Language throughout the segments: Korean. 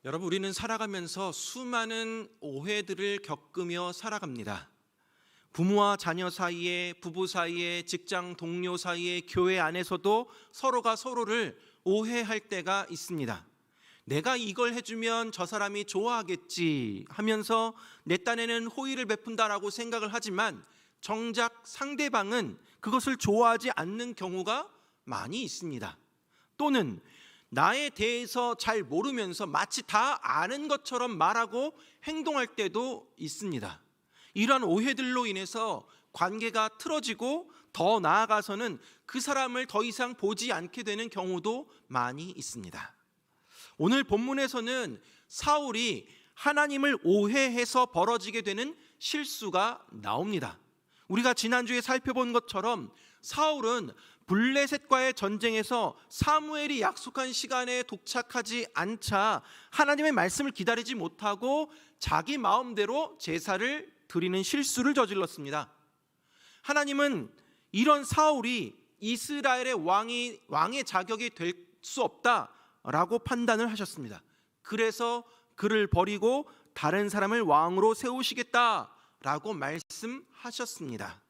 여러분, 우리는 살아가면서 수많은 오해들을 겪으며 살아갑니다. 부모와 자녀 사이에, 부부 사이에, 직장 동료 사이에, 교회 안에서도 서로가 서로를 오해할 때가 있습니다. 내가 이걸 해주면 저 사람이 좋아하겠지 하면서 내 딴에는 호의를 베푼다라고 생각을 하지만 정작 상대방은 그것을 좋아하지 않는 경우가 많이 있습니다. 또는 나에 대해서 잘 모르면서 마치 다 아는 것처럼 말하고 행동할 때도 있습니다. 이러한 오해들로 인해서 관계가 틀어지고 더 나아가서는 그 사람을 더 이상 보지 않게 되는 경우도 많이 있습니다. 오늘 본문에서는 사울이 하나님을 오해해서 벌어지게 되는 실수가 나옵니다. 우리가 지난주에 살펴본 것처럼 사울은 블레셋과의 전쟁에서 사무엘이 약속한 시간에 도착하지 않자 하나님의 말씀을 기다리지 못하고 자기 마음대로 제사를 드리는 실수를 저질렀습니다. 하나님은 이런 사울이 이스라엘의 왕의 자격이 될 수 없다라고 판단을 하셨습니다. 그래서 그를 버리고 다른 사람을 왕으로 세우시겠다라고 말씀하셨습니다.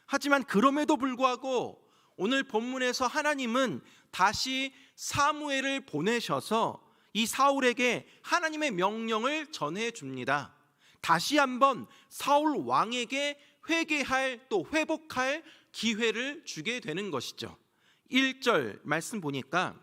하지만 그럼에도 불구하고 오늘 본문에서 하나님은 다시 사무엘을 보내셔서 이 사울에게 하나님의 명령을 전해줍니다. 다시 한번 사울 왕에게 회개할 또 회복할 기회를 주게 되는 것이죠. 1절 말씀 보니까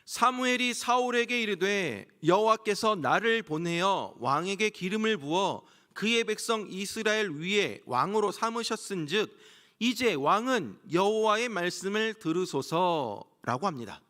사무엘이 사울에게 이르되 여호와께서 나를 보내어 왕에게 기름을 부어 그의 백성 이스라엘 위에 왕으로 삼으셨은즉 이제 왕은 여호와의 말씀을 들으소서라고 합니다.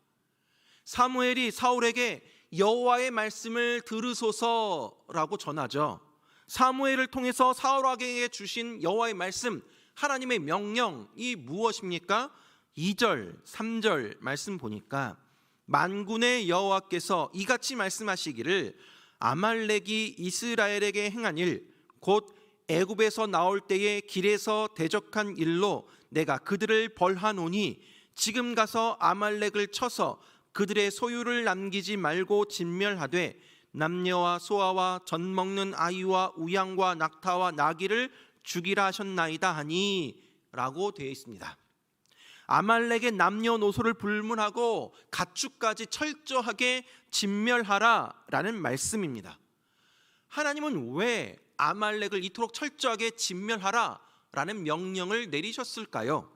사무엘이 사울에게 여호와의 말씀을 들으소서라고 전하죠. 사무엘을 통해서 사울에게 주신 여호와의 말씀, 하나님의 명령이 무엇입니까? 2절, 3절 말씀 보니까 만군의 여호와께서 이같이 말씀하시기를 아말렉이 이스라엘에게 행한 일 곧 애굽에서 나올 때에 길에서 대적한 일로 내가 그들을 벌하노니 지금 가서 아말렉을 쳐서 그들의 소유를 남기지 말고 진멸하되 남녀와 소아와 젖 먹는 아이와 우양과 낙타와 나귀를 죽이라 하셨나이다 하니 라고 되어 있습니다. 아말렉의 남녀노소를 불문하고 가축까지 철저하게 진멸하라 라는 말씀입니다. 하나님은 왜 아말렉을 이토록 철저하게 진멸하라 라는 명령을 내리셨을까요?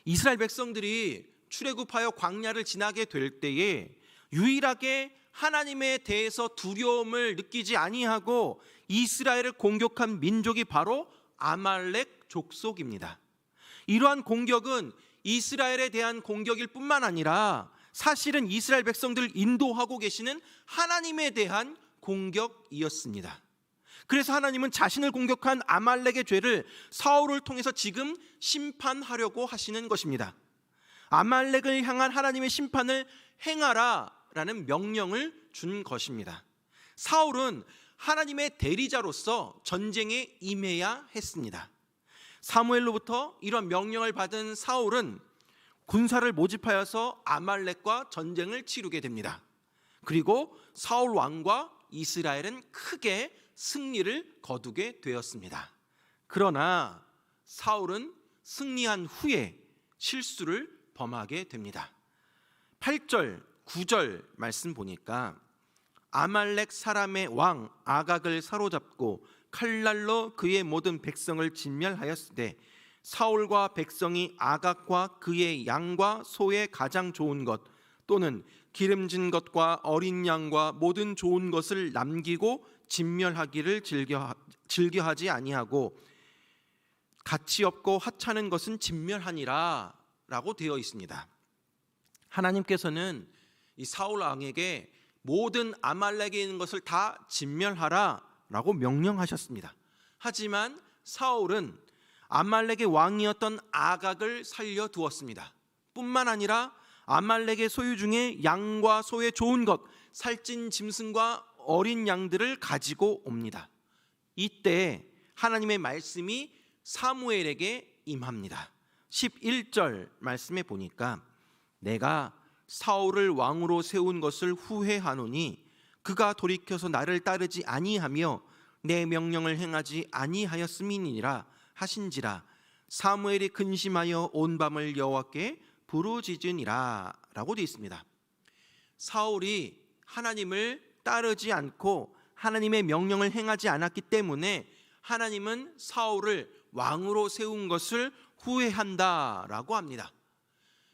이스라엘 백성들이 출애굽하여 광야를 지나게 될 때에 유일하게 하나님에 대해서 두려움을 느끼지 아니하고 이스라엘을 공격한 민족이 바로 아말렉 족속입니다. 이러한 공격은 이스라엘에 대한 공격일 뿐만 아니라 사실은 이스라엘 백성들을 인도하고 계시는 하나님에 대한 공격이었습니다. 그래서 하나님은 자신을 공격한 아말렉의 죄를 사울을 통해서 지금 심판하려고 하시는 것입니다. 아말렉을 향한 하나님의 심판을 행하라 라는 명령을 준 것입니다. 사울은 하나님의 대리자로서 전쟁에 임해야 했습니다. 사무엘로부터 이런 명령을 받은 사울은 군사를 모집하여서 아말렉과 전쟁을 치르게 됩니다. 그리고 사울 왕과 이스라엘은 크게 승리를 거두게 되었습니다. 그러나 사울은 승리한 후에 실수를 범하게 됩니다. 8절, 9절 말씀 보니까 아말렉 사람의 왕 아각을 사로잡고 칼날로 그의 모든 백성을 진멸하였으되 사울과 백성이 아각과 그의 양과 소의 가장 좋은 것 또는 기름진 것과 어린 양과 모든 좋은 것을 남기고 진멸하기를 즐겨하지 아니하고 가치 없고 하찮은 것은 진멸하니라 라고 되어 있습니다. 하나님께서는 이 사울 왕에게 모든 아말렉에 있는 것을 다 진멸하라 라고 명령하셨습니다. 하지만 사울은 아말렉의 왕이었던 아각을 살려두었습니다. 뿐만 아니라 아말렉의 소유 중에 양과 소의 좋은 것, 살찐 짐승과 어린 양들을 가지고 옵니다. 이때 하나님의 말씀이 사무엘에게 임합니다. 11절 말씀에 보니까 내가 사울을 왕으로 세운 것을 후회하노니 그가 돌이켜서 나를 따르지 아니하며 내 명령을 행하지 아니하였음이니라 하신지라. 사무엘이 근심하여 온 밤을 여호와께 부르짖으니라 라고 되어 있습니다. 사울이 하나님을 따르지 않고 하나님의 명령을 행하지 않았기 때문에 하나님은 사울을 왕으로 세운 것을 후회한다라고 합니다.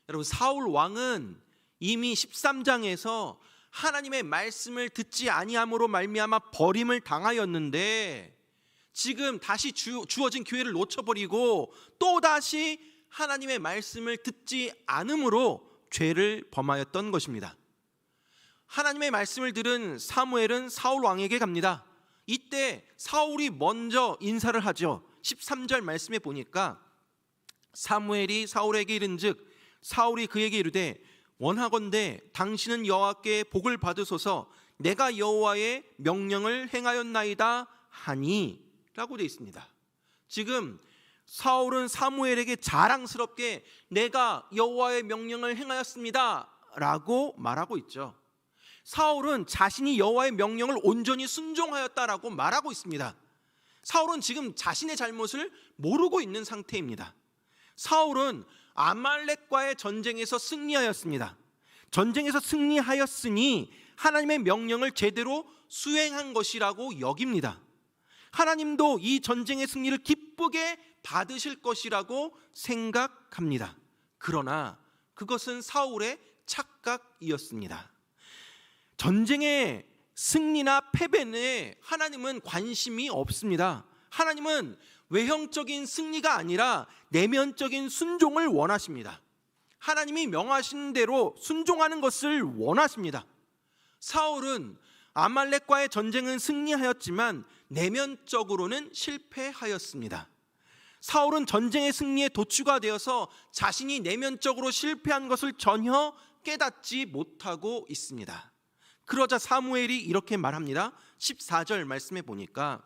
여러분, 사울 왕은 이미 13장에서 하나님의 말씀을 듣지 아니함으로 말미암아 버림을 당하였는데 지금 다시 주어진 기회를 놓쳐버리고 또다시 하나님의 말씀을 듣지 않음으로 죄를 범하였던 것입니다. 하나님의 말씀을 들은 사무엘은 사울 왕에게 갑니다. 이때 사울이 먼저 인사를 하죠. 13절 말씀에 보니까 사무엘이 사울에게 이른즉 사울이 그에게 이르되 원하건대 당신은 여호와께 복을 받으소서 내가 여호와의 명령을 행하였나이다 하니 라고 되어 있습니다. 지금 사울은 사무엘에게 자랑스럽게 내가 여호와의 명령을 행하였습니다 라고 말하고 있죠. 사울은 자신이 여호와의 명령을 온전히 순종하였다라고 말하고 있습니다. 사울은 지금 자신의 잘못을 모르고 있는 상태입니다. 사울은 아말렉과의 전쟁에서 승리하였습니다. 전쟁에서 승리하였으니 하나님의 명령을 제대로 수행한 것이라고 여깁니다. 하나님도 이 전쟁의 승리를 기쁘게 받으실 것이라고 생각합니다. 그러나 그것은 사울의 착각이었습니다. 전쟁의 승리나 패배에 하나님은 관심이 없습니다. 하나님은 외형적인 승리가 아니라 내면적인 순종을 원하십니다. 하나님이 명하신 대로 순종하는 것을 원하십니다. 사울은 아말렉과의 전쟁은 승리하였지만 내면적으로는 실패하였습니다. 사울은 전쟁의 승리에 도취가 되어서 자신이 내면적으로 실패한 것을 전혀 깨닫지 못하고 있습니다. 그러자 사무엘이 이렇게 말합니다. 14절 말씀에 보니까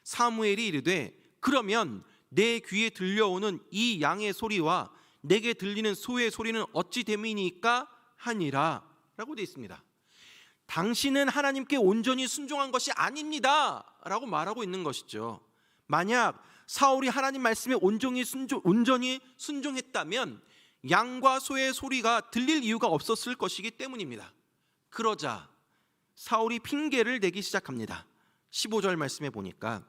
사무엘이 이르되 그러면 내 귀에 들려오는 이 양의 소리와 내게 들리는 소의 소리는 어찌 됨이니까 하니라 라고 되어 있습니다. 당신은 하나님께 온전히 순종한 것이 아닙니다 라고 말하고 있는 것이죠. 만약 사울이 하나님 말씀에 온전히 순종했다면 양과 소의 소리가 들릴 이유가 없었을 것이기 때문입니다. 그러자 사울이 핑계를 대기 시작합니다. 15절 말씀에 보니까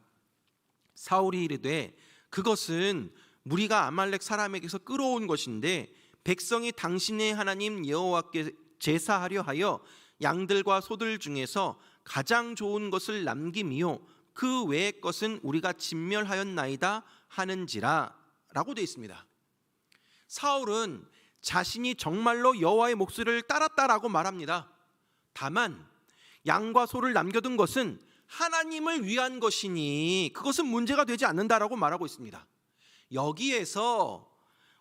사울이 이르되 그것은 무리가 아말렉 사람에게서 끌어온 것인데 백성이 당신의 하나님 여호와께 제사하려 하여 양들과 소들 중에서 가장 좋은 것을 남김이요 그 외의 것은 우리가 진멸하였나이다 하는지라 라고 되어 있습니다. 사울은 자신이 정말로 여호와의 목소리를 따랐다라고 말합니다. 다만 양과 소를 남겨둔 것은 하나님을 위한 것이니 그것은 문제가 되지 않는다라고 말하고 있습니다. 여기에서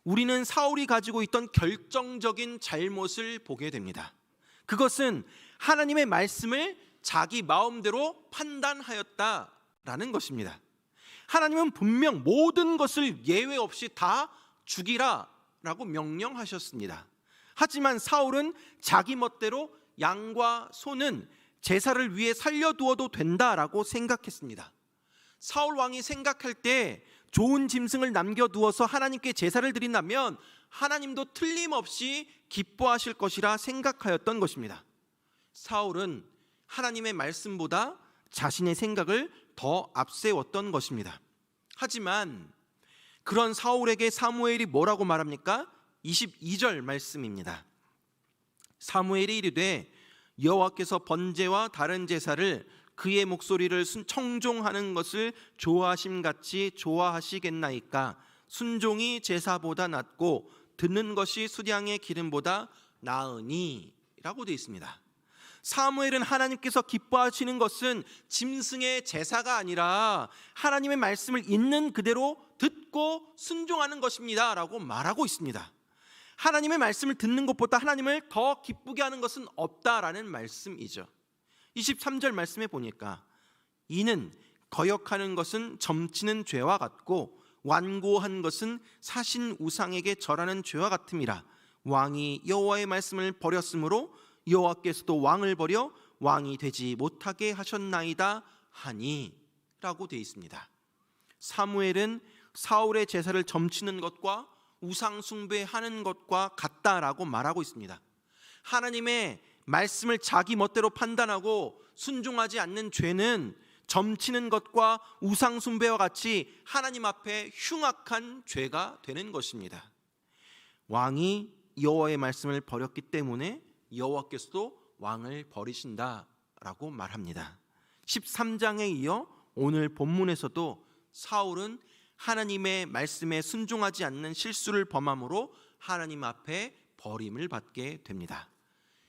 우리는 사울이 가지고 있던 결정적인 잘못을 보게 됩니다. 그것은 하나님의 말씀을 자기 마음대로 판단하였다라는 것입니다. 하나님은 분명 모든 것을 예외 없이 다 죽이라 라고 명령하셨습니다. 하지만 사울은 자기 멋대로 양과 소는 제사를 위해 살려두어도 된다라고 생각했습니다. 사울 왕이 생각할 때 좋은 짐승을 남겨두어서 하나님께 제사를 드린다면 하나님도 틀림없이 기뻐하실 것이라 생각하였던 것입니다. 사울은 하나님의 말씀보다 자신의 생각을 더 앞세웠던 것입니다. 하지만 그런 사울에게 사무엘이 뭐라고 말합니까? 22절 말씀입니다. 사무엘이 이르되 여호와께서 번제와 다른 제사를 그의 목소리를 청종하는 것을 좋아하심같이 좋아하시겠나이까? 순종이 제사보다 낫고 듣는 것이 수량의 기름보다 나으니 라고 되어 있습니다. 사무엘은 하나님께서 기뻐하시는 것은 짐승의 제사가 아니라 하나님의 말씀을 있는 그대로 듣고 순종하는 것입니다 라고 말하고 있습니다. 하나님의 말씀을 듣는 것보다 하나님을 더 기쁘게 하는 것은 없다라는 말씀이죠. 23절 말씀에 보니까 이는 거역하는 것은 점치는 죄와 같고 완고한 것은 사신 우상에게 절하는 죄와 같음이라. 왕이 여호와의 말씀을 버렸으므로 여호와께서도 왕을 버려 왕이 되지 못하게 하셨나이다 하니 라고 되어 있습니다. 사무엘은 사울의 제사를 점치는 것과 우상 숭배하는 것과 같다라고 말하고 있습니다. 하나님의 말씀을 자기 멋대로 판단하고 순종하지 않는 죄는 점치는 것과 우상 숭배와 같이 하나님 앞에 흉악한 죄가 되는 것입니다. 왕이 여호와의 말씀을 버렸기 때문에 여호와께서도 왕을 버리신다라고 말합니다. 13장에 이어 오늘 본문에서도 사울은 하나님의 말씀에 순종하지 않는 실수를 범함으로 하나님 앞에 버림을 받게 됩니다.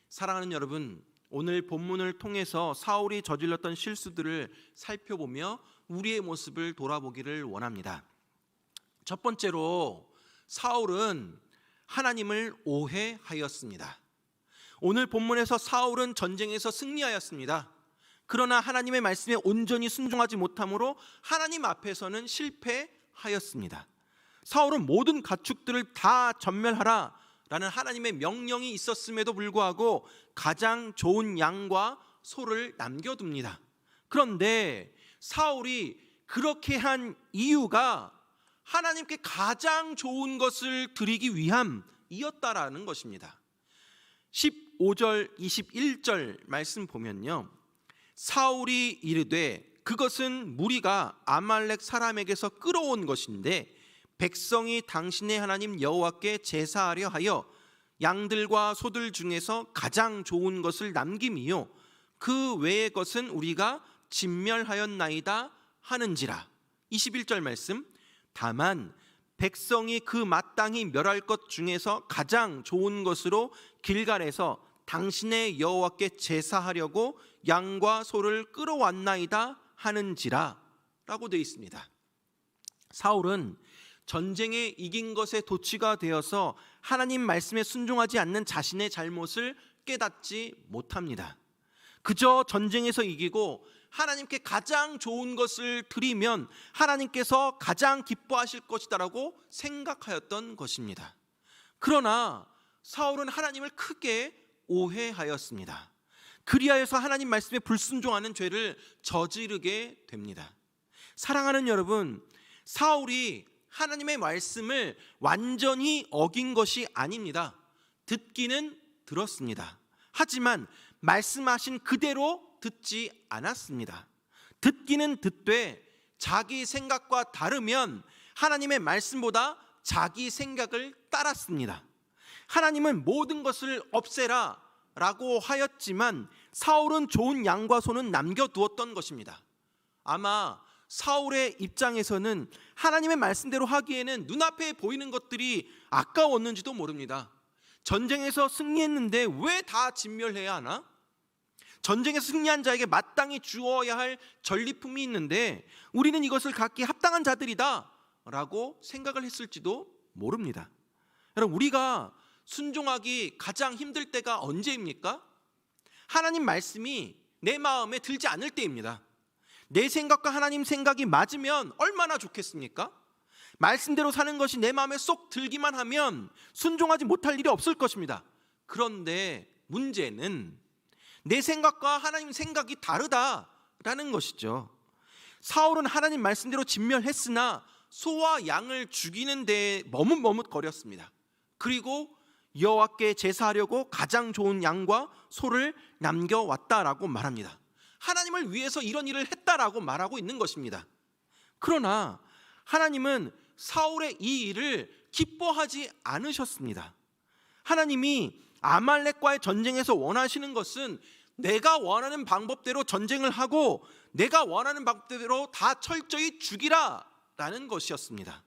사랑하는 여러분, 오늘 본문을 통해서 사울이 저질렀던 실수들을 살펴보며 우리의 모습을 돌아보기를 원합니다. 첫 번째로 사울은 하나님을 오해하였습니다. 오늘 본문에서 사울은 전쟁에서 승리하였습니다. 그러나 하나님의 말씀에 온전히 순종하지 못함으로 하나님 앞에서는 실패하였습니다. 사울은 모든 가축들을 다 전멸하라 라는 하나님의 명령이 있었음에도 불구하고 가장 좋은 양과 소를 남겨둡니다. 그런데 사울이 그렇게 한 이유가 하나님께 가장 좋은 것을 드리기 위함이었다라는 것입니다. 15절 21절 말씀 보면요, 사울이 이르되 그것은 무리가 아말렉 사람에게서 끌어온 것인데 백성이 당신의 하나님 여호와께 제사하려 하여 양들과 소들 중에서 가장 좋은 것을 남김이요 그 외의 것은 우리가 진멸하였나이다 하는지라. 21절 말씀, 다만 백성이 그 마땅히 멸할 것 중에서 가장 좋은 것으로 길갈에서 당신의 여호와께 제사하려고 양과 소를 끌어왔나이다 하는지라 라고 되어 있습니다. 사울은 전쟁에 이긴 것에 도취가 되어서 하나님 말씀에 순종하지 않는 자신의 잘못을 깨닫지 못합니다. 그저 전쟁에서 이기고 하나님께 가장 좋은 것을 드리면 하나님께서 가장 기뻐하실 것이다라고 생각하였던 것입니다. 그러나 사울은 하나님을 크게 오해하였습니다. 그리하여서 하나님 말씀에 불순종하는 죄를 저지르게 됩니다. 사랑하는 여러분, 사울이 하나님의 말씀을 완전히 어긴 것이 아닙니다. 듣기는 들었습니다. 하지만 말씀하신 그대로 듣지 않았습니다. 듣기는 듣되 자기 생각과 다르면 하나님의 말씀보다 자기 생각을 따랐습니다. 하나님은 모든 것을 없애라 라고 하였지만 사울은 좋은 양과 소는 남겨두었던 것입니다. 아마 사울의 입장에서는 하나님의 말씀대로 하기에는 눈앞에 보이는 것들이 아까웠는지도 모릅니다. 전쟁에서 승리했는데 왜 다 진멸해야 하나? 전쟁에서 승리한 자에게 마땅히 주어야 할 전리품이 있는데 우리는 이것을 갖기에 합당한 자들이다 라고 생각을 했을지도 모릅니다. 여러분, 우리가 순종하기 가장 힘들 때가 언제입니까? 하나님 말씀이 내 마음에 들지 않을 때입니다. 내 생각과 하나님 생각이 맞으면 얼마나 좋겠습니까? 말씀대로 사는 것이 내 마음에 쏙 들기만 하면 순종하지 못할 일이 없을 것입니다. 그런데 문제는 내 생각과 하나님 생각이 다르다라는 것이죠. 사울은 하나님 말씀대로 진멸했으나 소와 양을 죽이는 데에 머뭇머뭇거렸습니다. 그리고 여호와께 제사하려고 가장 좋은 양과 소를 남겨왔다라고 말합니다. 하나님을 위해서 이런 일을 했다라고 말하고 있는 것입니다. 그러나 하나님은 사울의 이 일을 기뻐하지 않으셨습니다. 하나님이 아말렉과의 전쟁에서 원하시는 것은 내가 원하는 방법대로 전쟁을 하고 내가 원하는 방법대로 다 철저히 죽이라 라는 것이었습니다.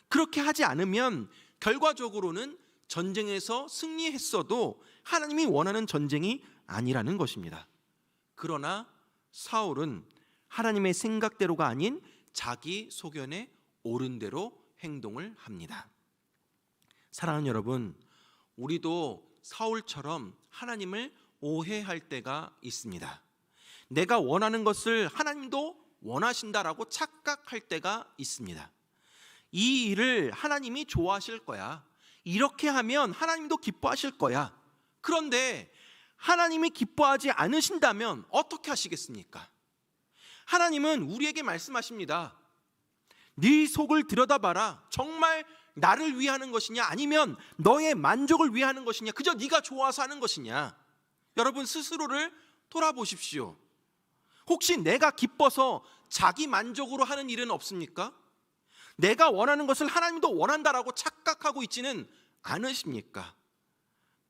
그렇게 하지 않으면 결과적으로는 전쟁에서 승리했어도 하나님이 원하는 전쟁이 아니라는 것입니다. 그러나 사울은 하나님의 생각대로가 아닌 자기 소견에 옳은 대로 행동을 합니다. 사랑하는 여러분, 우리도 사울처럼 하나님을 오해할 때가 있습니다. 내가 원하는 것을 하나님도 원하신다라고 착각할 때가 있습니다. 이 일을 하나님이 좋아하실 거야, 이렇게 하면 하나님도 기뻐하실 거야. 그런데 하나님이 기뻐하지 않으신다면 어떻게 하시겠습니까? 하나님은 우리에게 말씀하십니다. 네 속을 들여다봐라. 정말 나를 위하는 것이냐, 아니면 너의 만족을 위하는 것이냐, 그저 네가 좋아서 하는 것이냐. 여러분 스스로를 돌아보십시오. 혹시 내가 기뻐서 자기 만족으로 하는 일은 없습니까? 내가 원하는 것을 하나님도 원한다라고 착각하고 있지는 않으십니까?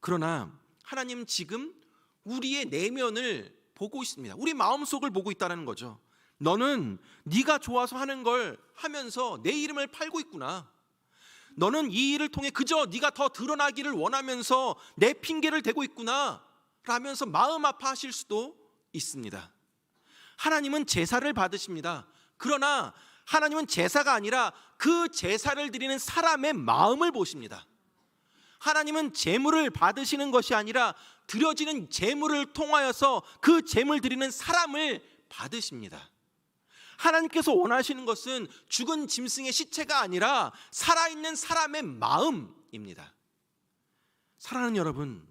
그러나 하나님 지금 우리의 내면을 보고 있습니다. 우리 마음속을 보고 있다는 거죠. 너는 네가 좋아서 하는 걸 하면서 내 이름을 팔고 있구나. 너는 이 일을 통해 그저 네가 더 드러나기를 원하면서 내 핑계를 대고 있구나 라면서 마음 아파하실 수도 있습니다. 하나님은 제사를 받으십니다. 그러나 하나님은 제사가 아니라 그 제사를 드리는 사람의 마음을 보십니다. 하나님은 제물을 받으시는 것이 아니라 드려지는 제물을 통하여서 그 제물 드리는 사람을 받으십니다. 하나님께서 원하시는 것은 죽은 짐승의 시체가 아니라 살아있는 사람의 마음입니다. 사랑하는 여러분,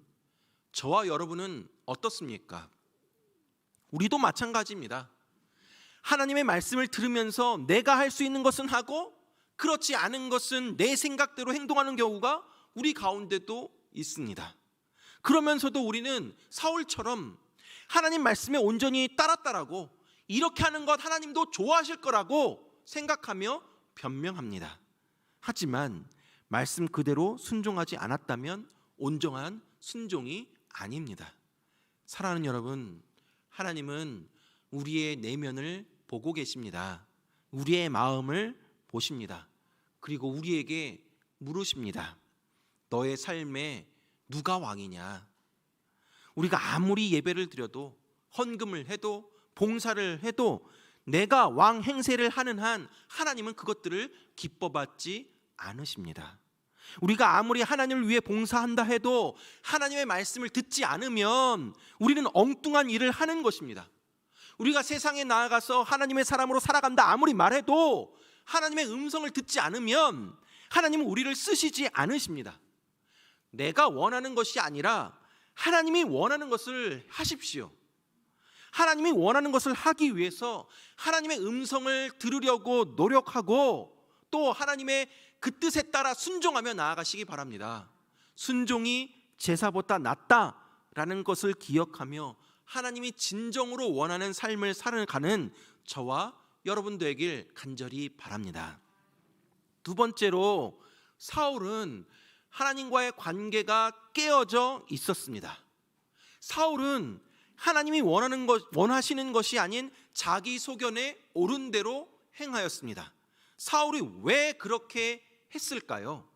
저와 여러분은 어떻습니까? 우리도 마찬가지입니다. 하나님의 말씀을 들으면서 내가 할 수 있는 것은 하고 그렇지 않은 것은 내 생각대로 행동하는 경우가 우리 가운데도 있습니다. 그러면서도 우리는 사울처럼 하나님 말씀에 온전히 따랐다라고, 이렇게 하는 것 하나님도 좋아하실 거라고 생각하며 변명합니다. 하지만 말씀 그대로 순종하지 않았다면 온전한 순종이 아닙니다. 사랑하는 여러분, 하나님은 우리의 내면을 보고 계십니다. 우리의 마음을 보십니다. 그리고 우리에게 물으십니다. 너의 삶에 누가 왕이냐? 우리가 아무리 예배를 드려도, 헌금을 해도, 봉사를 해도 내가 왕 행세를 하는 한 하나님은 그것들을 기뻐받지 않으십니다. 우리가 아무리 하나님을 위해 봉사한다 해도 하나님의 말씀을 듣지 않으면 우리는 엉뚱한 일을 하는 것입니다. 우리가 세상에 나아가서 하나님의 사람으로 살아간다 아무리 말해도 하나님의 음성을 듣지 않으면 하나님은 우리를 쓰시지 않으십니다. 내가 원하는 것이 아니라 하나님이 원하는 것을 하십시오. 하나님이 원하는 것을 하기 위해서 하나님의 음성을 들으려고 노력하고 또 하나님의 그 뜻에 따라 순종하며 나아가시기 바랍니다. 순종이 제사보다 낫다라는 것을 기억하며 하나님이 진정으로 원하는 삶을 살아가는 저와 여러분 되길 간절히 바랍니다. 두 번째로, 사울은 하나님과의 관계가 깨어져 있었습니다. 사울은 하나님이 원하시는 것이 아닌 자기 소견에 옳은 대로 행하였습니다. 사울이 왜 그렇게 했을까요?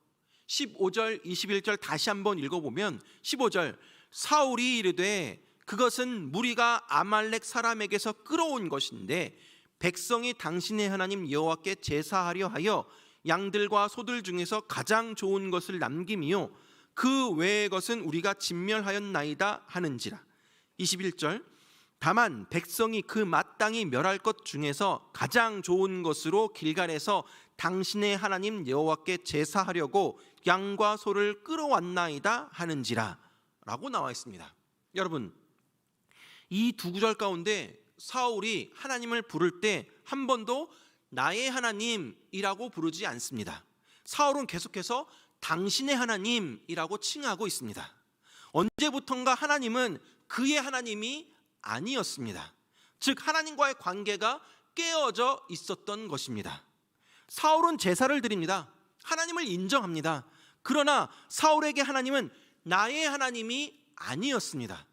15절, 21절 다시 한번 읽어보면 15절, 사울이 이르되 그것은 무리가 아말렉 사람에게서 끌어온 것인데 백성이 당신의 하나님 여호와께 제사하려 하여 양들과 소들 중에서 가장 좋은 것을 남김이요 그 외의 것은 우리가 진멸하였나이다 하는지라. 21절, 다만 백성이 그 마땅히 멸할 것 중에서 가장 좋은 것으로 길갈에서 당신의 하나님 여호와께 제사하려고 양과 소를 끌어왔나이다 하는지라 라고 나와 있습니다. 여러분, 이 두 구절 가운데 사울이 하나님을 부를 때 한 번도 나의 하나님이라고 부르지 않습니다. 사울은 계속해서 당신의 하나님이라고 칭하고 있습니다. 언제부턴가 하나님은 그의 하나님이 아니었습니다. 즉 하나님과의 관계가 깨어져 있었던 것입니다. 사울은 제사를 드립니다. 하나님을 인정합니다. 그러나 사울에게 하나님은 나의 하나님이 아니었습니다.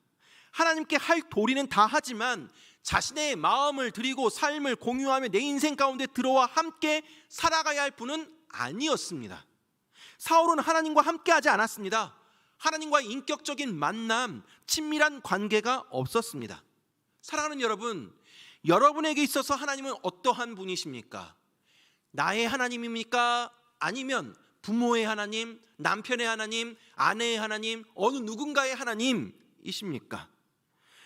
하나님께 할 도리는 다 하지만 자신의 마음을 드리고 삶을 공유하며 내 인생 가운데 들어와 함께 살아가야 할 분은 아니었습니다. 사울은 하나님과 함께 하지 않았습니다. 하나님과의 인격적인 만남, 친밀한 관계가 없었습니다. 사랑하는 여러분, 여러분에게 있어서 하나님은 어떠한 분이십니까? 나의 하나님입니까? 아니면 부모의 하나님, 남편의 하나님, 아내의 하나님, 어느 누군가의 하나님이십니까?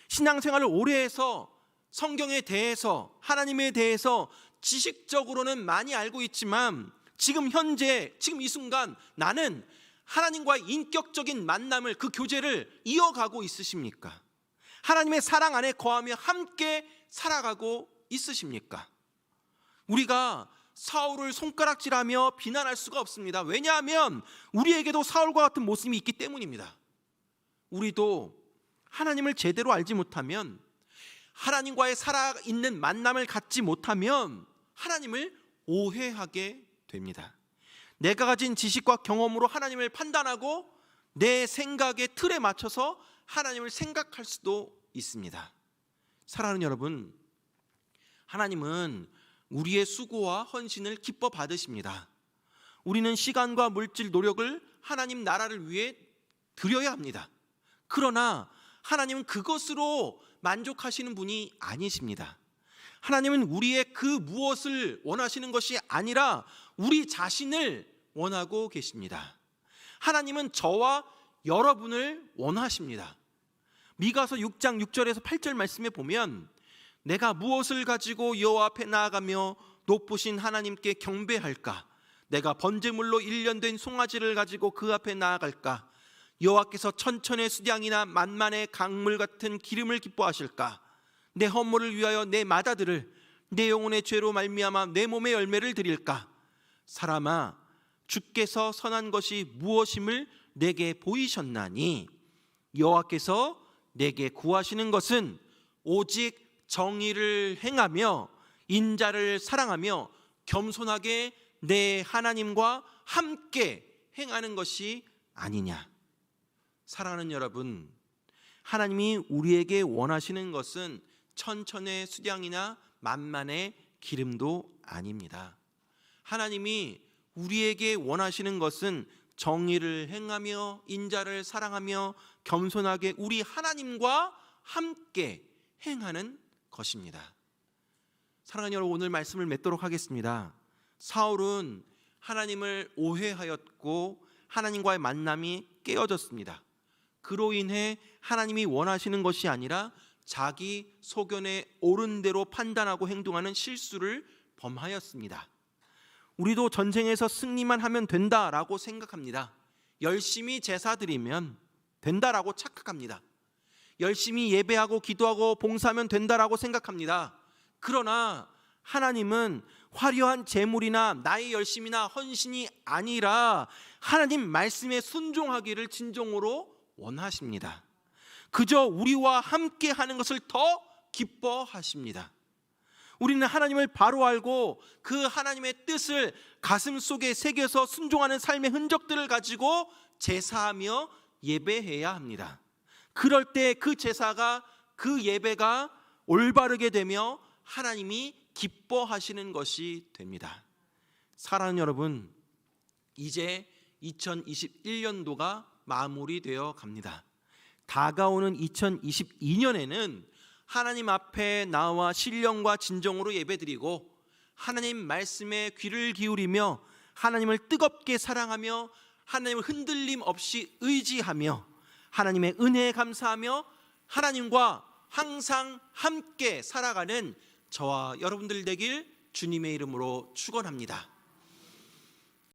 신앙생활을 오래 해서 성경에 대해서, 하나님에 대해서 지식적으로는 많이 알고 있지만 지금 현재, 지금 이 순간 나는 하나님과의 인격적인 만남을, 그 교제를 이어가고 있으십니까? 하나님의 사랑 안에 거하며 함께 살아가고 있으십니까? 우리가 사울을 손가락질하며 비난할 수가 없습니다. 왜냐하면 우리에게도 사울과 같은 모습이 있기 때문입니다. 우리도 하나님을 제대로 알지 못하면, 하나님과의 살아있는 만남을 갖지 못하면 하나님을 오해하게 됩니다. 내가 가진 지식과 경험으로 하나님을 판단하고 내 생각의 틀에 맞춰서 하나님을 생각할 수도 있습니다. 사랑하는 여러분, 하나님은 우리의 수고와 헌신을 기뻐 받으십니다. 우리는 시간과 물질, 노력을 하나님 나라를 위해 드려야 합니다. 그러나 하나님은 그것으로 만족하시는 분이 아니십니다. 하나님은 우리의 그 무엇을 원하시는 것이 아니라 우리 자신을 원하고 계십니다. 하나님은 저와 여러분을 원하십니다. 미가서 6장 6절에서 8절 말씀에 보면, 내가 무엇을 가지고 여호와 앞에 나아가며 높으신 하나님께 경배할까? 내가 번제물로 1년 된 송아지를 가지고 그 앞에 나아갈까? 여호와께서 천천의 수량이나 만만의 강물 같은 기름을 기뻐하실까? 내 헌물을 위하여 내 마다들을, 내 영혼의 죄로 말미암아 내 몸의 열매를 드릴까? 사람아, 주께서 선한 것이 무엇임을 내게 보이셨나니 여호와께서 내게 구하시는 것은 오직 정의를 행하며 인자를 사랑하며 겸손하게 내 하나님과 함께 행하는 것이 아니냐. 사랑하는 여러분, 하나님이 우리에게 원하시는 것은 천천의 수량이나 만만의 기름도 아닙니다. 하나님이 우리에게 원하시는 것은 정의를 행하며 인자를 사랑하며 겸손하게 우리 하나님과 함께 행하는 것입니다. 사랑하는 여러분, 오늘 말씀을 맺도록 하겠습니다. 사울은 하나님을 오해하였고 하나님과의 만남이 깨어졌습니다. 그로 인해 하나님이 원하시는 것이 아니라 자기 소견에 옳은 대로 판단하고 행동하는 실수를 범하였습니다. 우리도 전쟁에서 승리만 하면 된다라고 생각합니다. 열심히 제사 드리면 된다라고 착각합니다. 열심히 예배하고 기도하고 봉사하면 된다라고 생각합니다. 그러나 하나님은 화려한 재물이나 나의 열심이나 헌신이 아니라 하나님 말씀에 순종하기를 진정으로 원하십니다. 그저 우리와 함께 하는 것을 더 기뻐하십니다. 우리는 하나님을 바로 알고 그 하나님의 뜻을 가슴 속에 새겨서 순종하는 삶의 흔적들을 가지고 제사하며 예배해야 합니다. 그럴 때 그 제사가, 그 예배가 올바르게 되며 하나님이 기뻐하시는 것이 됩니다. 사랑하는 여러분, 이제 2021년도가 마무리되어 갑니다. 다가오는 2022년에는 하나님 앞에 나와 신령과 진정으로 예배드리고 하나님 말씀에 귀를 기울이며 하나님을 뜨겁게 사랑하며 하나님을 흔들림 없이 의지하며 하나님의 은혜에 감사하며 하나님과 항상 함께 살아가는 저와 여러분들 되길 주님의 이름으로 축원합니다.